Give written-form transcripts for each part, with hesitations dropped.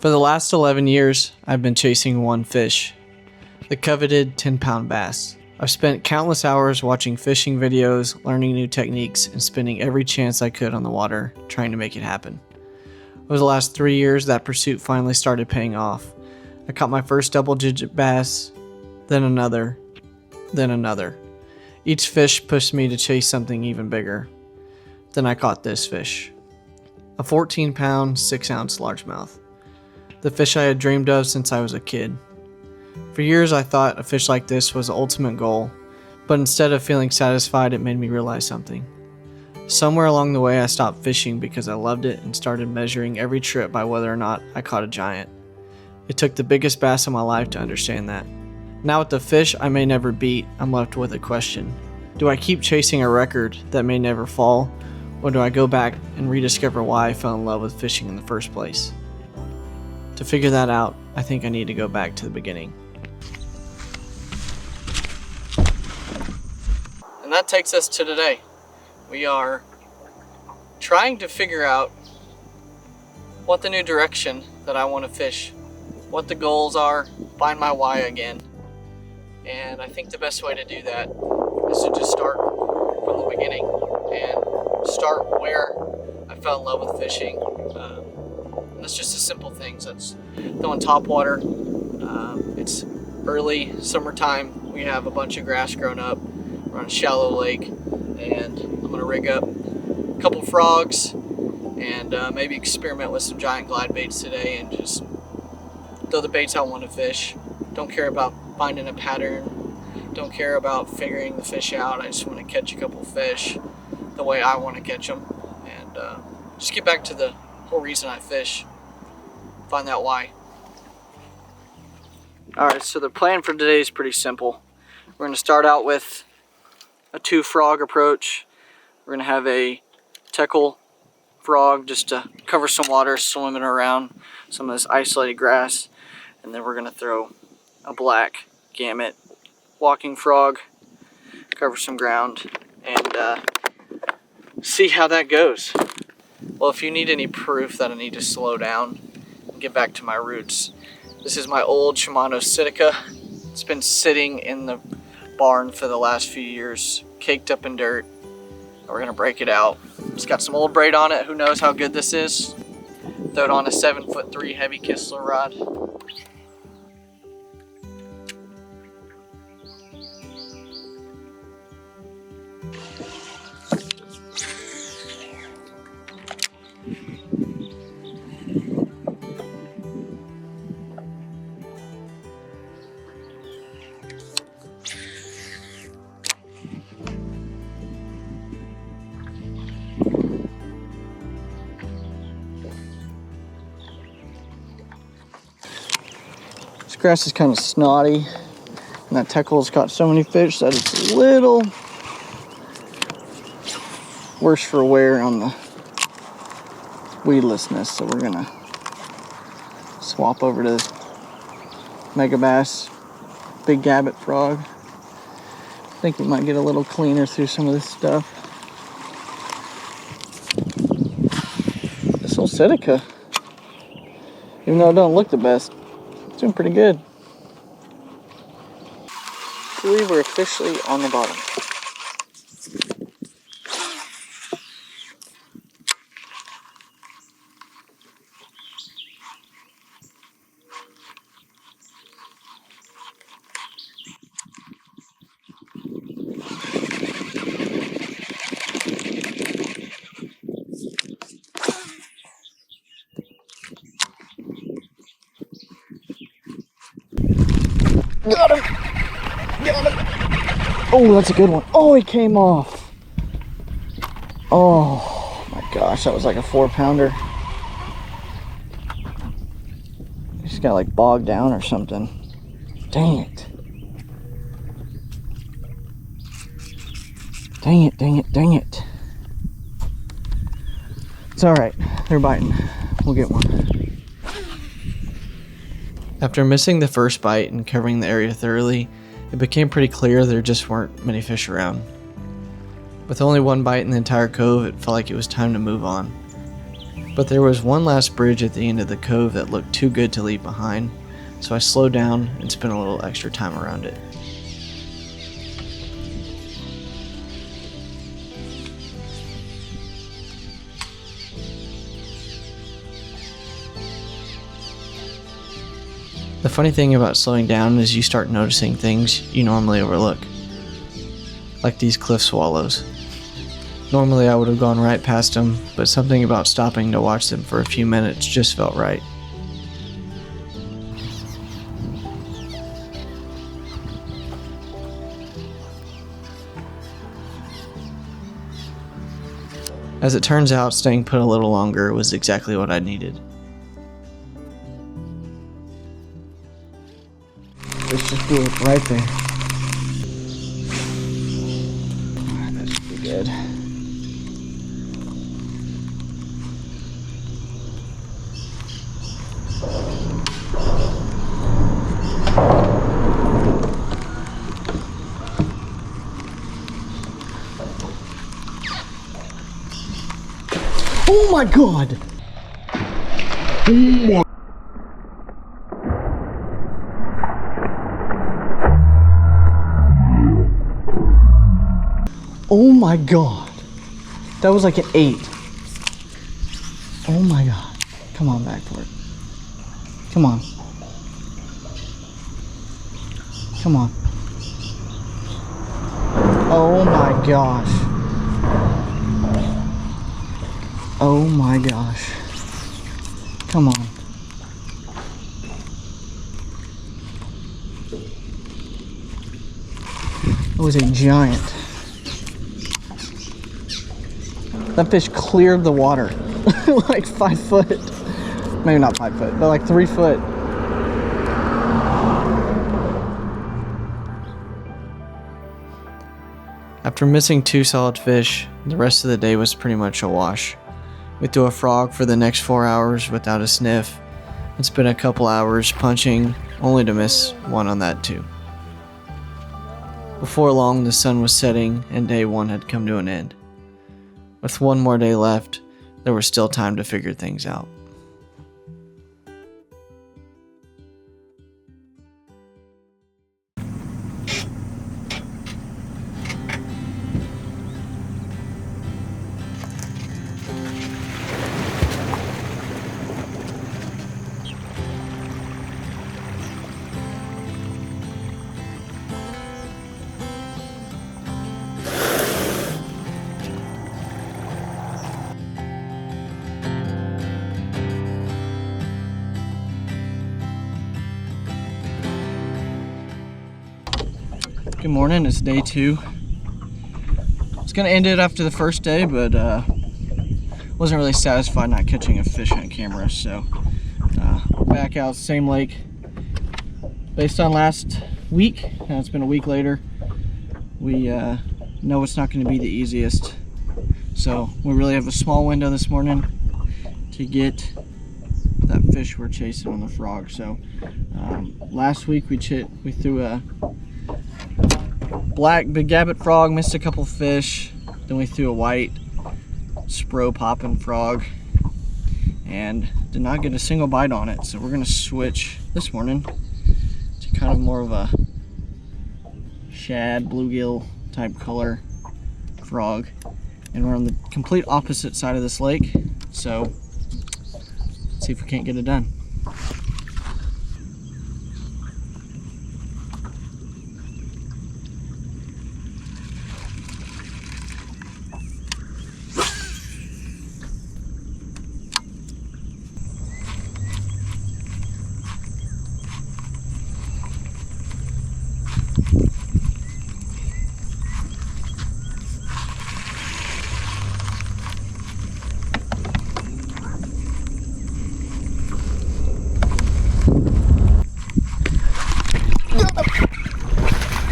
For the last 11 years, I've been chasing one fish, the coveted 10-pound bass. I've spent countless hours watching fishing videos, learning new techniques, and spending every chance I could on the water trying to make it happen. Over the last 3 years, that pursuit finally started paying off. I caught my first double-digit bass, then another, then another. Each fish pushed me to chase something even bigger. Then I caught this fish, a 14-pound, 6-ounce largemouth. The fish I had dreamed of since I was a kid. For years I thought a fish like this was the ultimate goal, but instead of feeling satisfied, it made me realize something. Somewhere along the way I stopped fishing because I loved it and started measuring every trip by whether or not I caught a giant. It took the biggest bass of my life to understand that. Now with the fish I may never beat, I'm left with a question. Do I keep chasing a record that may never fall, or do I go back and rediscover why I fell in love with fishing in the first place? To figure that out, I think I need to go back to the beginning. And that takes us to today. We are trying to figure out what the new direction that I want to fish, what the goals are, find my why again. And I think the best way to do that is to just start from the beginning and start where I fell in love with fishing. It's just the simple things. That's throwing top water. It's early summertime. We have a bunch of grass grown up. We're on a shallow lake, and I'm gonna rig up a couple frogs and maybe experiment with some giant glide baits today and just throw the baits I want to fish. Don't care about finding a pattern. Don't care about figuring the fish out. I just want to catch a couple fish the way I want to catch them, and just get back to the whole reason I fish. Find that why. Alright, so the plan for today is pretty simple. We're going to start out with a 2-frog approach. We're going to have a tackle frog just to cover some water, swimming around some of this isolated grass. And then we're going to throw a black gamut walking frog, cover some ground, and see how that goes. Well, if you need any proof that I need to slow down and get back to my roots, this is my old Shimano Sitka. It's been sitting in the barn for the last few years, caked up in dirt. We're gonna break it out. It's got some old braid on it. Who knows how good this is? Throw it on a 7'3" heavy Kistler rod. This grass is kind of snotty, and that tackle's caught so many fish that it's a little worse for wear on the weedlessness. So we're gonna swap over to mega bass, big gabbit frog. I think we might get a little cleaner through some of this stuff. This old Sitka, even though it don't look the best, it's doing pretty good. I believe we're officially on the bottom. Got him! Got him! Oh, that's a good one. Oh, he came off. Oh my gosh, that was like a 4-pounder. He just got like bogged down or something. Dang it. Dang it, dang it, dang it. It's alright, they're biting. We'll get one. After missing the first bite and covering the area thoroughly, it became pretty clear there just weren't many fish around. With only one bite in the entire cove, it felt like it was time to move on. But there was one last bridge at the end of the cove that looked too good to leave behind, so I slowed down and spent a little extra time around it. The funny thing about slowing down is you start noticing things you normally overlook, like these cliff swallows. Normally I would have gone right past them, but something about stopping to watch them for a few minutes just felt right. As it turns out, staying put a little longer was exactly what I needed. Fish just blew up right there. Alright, that should be good. Oh my god! Oh my god. That was like an 8. Oh my god. Come on back for it. Come on. Come on. Oh my gosh. Oh my gosh. Come on. It was a giant. That fish cleared the water. Like 5 foot. Maybe not 5 foot, but like 3 foot. After missing 2 solid fish, the rest of the day was pretty much a wash. We threw a frog for the next 4 hours without a sniff, and spent a couple hours punching, only to miss one on that too. Before long, the sun was setting and day 1 had come to an end. With 1 more day left, there was still time to figure things out. Good morning, it's day 2. I was gonna end it after the first day, but wasn't really satisfied not catching a fish on camera, so back out, same lake. Based on last week, and it's been a week later, we know it's not gonna be the easiest. So we really have a small window this morning to get that fish we're chasing on the frog. So last week we threw a black big gabbit frog, missed a couple fish. Then we threw a white spro popping frog and did not get a single bite on it. So we're gonna switch this morning to kind of more of a shad bluegill type color frog, and we're on the complete opposite side of this lake, so let's see if we can't get it done.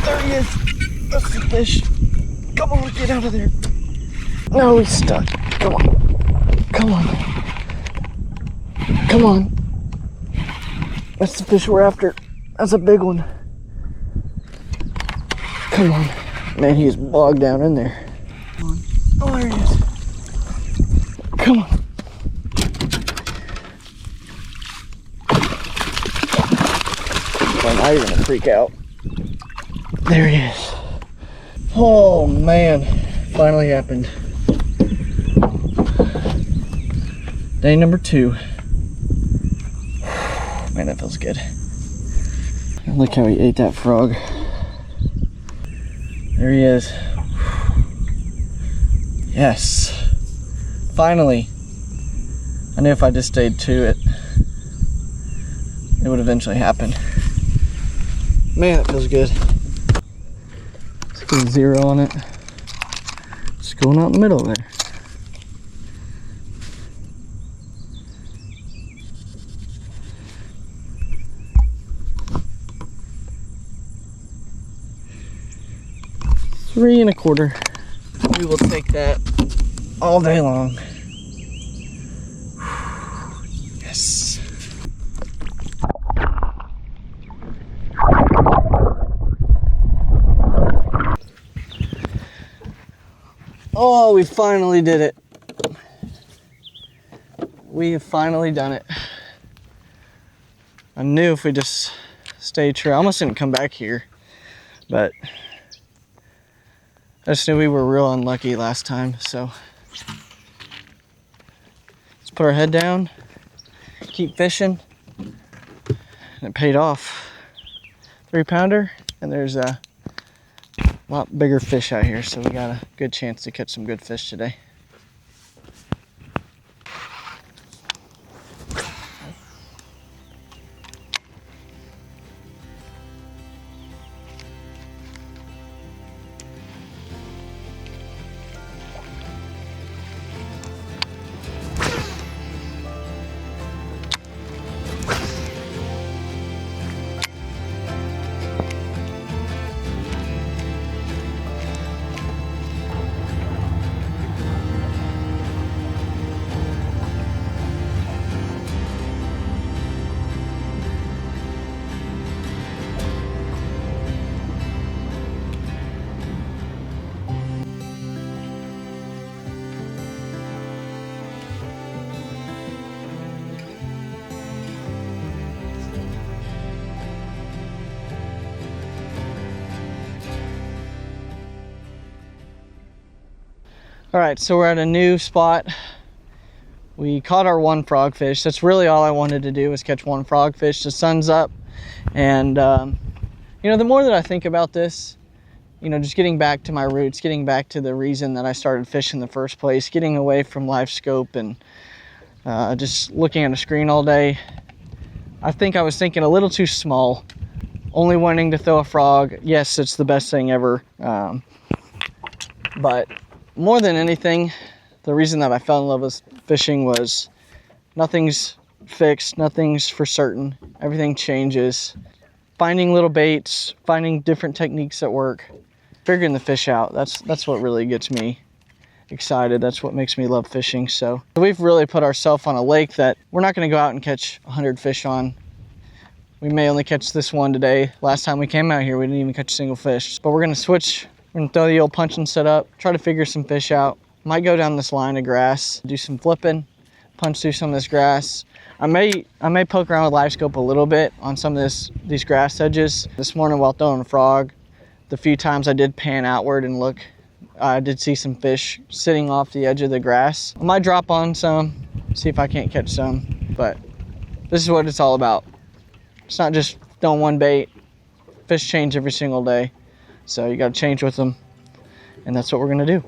There he is. That's the fish. Come on, get out of there. No, he's stuck. Come on. Come on. Come on. That's the fish we're after. That's a big one. Come on. Man, he is bogged down in there. Come on. Oh, there he is. Come on. definitely not even a freak out. There he is. Oh man, finally happened. Day number 2. Man, that feels good. Look how he ate that frog. There he is. Yes. Finally. I knew if I just stayed to it, it would eventually happen. Man, it feels good. Let's get a 0 on it. Just going out in the middle there. Three and a quarter. We will take that all day long. Yes. Oh, we finally did it. We have finally done it. I knew if we just stayed true, I almost didn't come back here, but I just knew we were real unlucky last time, so let's put our head down, keep fishing, and it paid off. 3-pounder, and there's a lot bigger fish out here, so we got a good chance to catch some good fish today. All right, so we're at a new spot. We caught our 1 frogfish. That's really all I wanted to do was catch 1 frogfish. The sun's up, and you know, the more that I think about this, you know, just getting back to my roots, getting back to the reason that I started fishing in the first place, getting away from live scope and just looking at a screen all day. I think I was thinking a little too small, only wanting to throw a frog. Yes, it's the best thing ever, but more than anything, the reason that I fell in love with fishing was nothing's fixed, nothing's for certain, everything changes. Finding little baits, finding different techniques that work, figuring the fish out, that's what really gets me excited. That's what makes me love fishing. So we've really put ourselves on a lake that we're not going to go out and catch 100 fish on. We may only catch this one today. Last time we came out here, we didn't even catch a single fish. But we're going to switch. We're gonna throw the old punching set up, try to figure some fish out. Might go down this line of grass, do some flipping, punch through some of this grass. I may poke around with live scope a little bit on some of these grass edges. This morning while throwing a frog, the few times I did pan outward and look, I did see some fish sitting off the edge of the grass. I might drop on some, see if I can't catch some, but this is what it's all about. It's not just throwing one bait. Fish change every single day. So you got to change with them, and that's what we're going to do.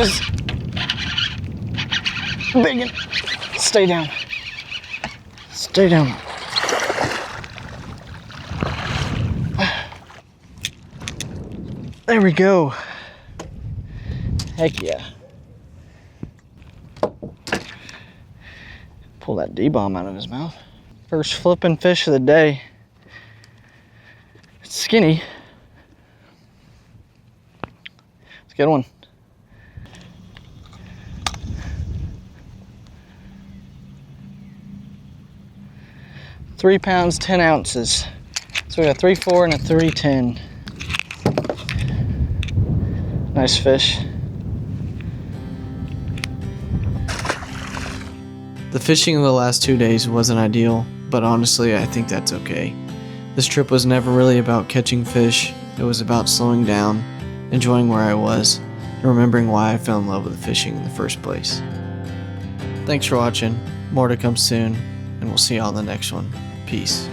is. Big one. Stay down. Stay down. There we go. Heck yeah. Pull that D-bomb out of his mouth. First flipping fish of the day. It's skinny. It's a good one. £3 10 ounces. So we got 3.4 and a 3.10. Nice fish. The fishing of the last 2 days wasn't ideal, but honestly I think that's okay. This trip was never really about catching fish. It was about slowing down, enjoying where I was, and remembering why I fell in love with fishing in the first place. Thanks for watching. More to come soon, and we'll see you on the next one. Peace.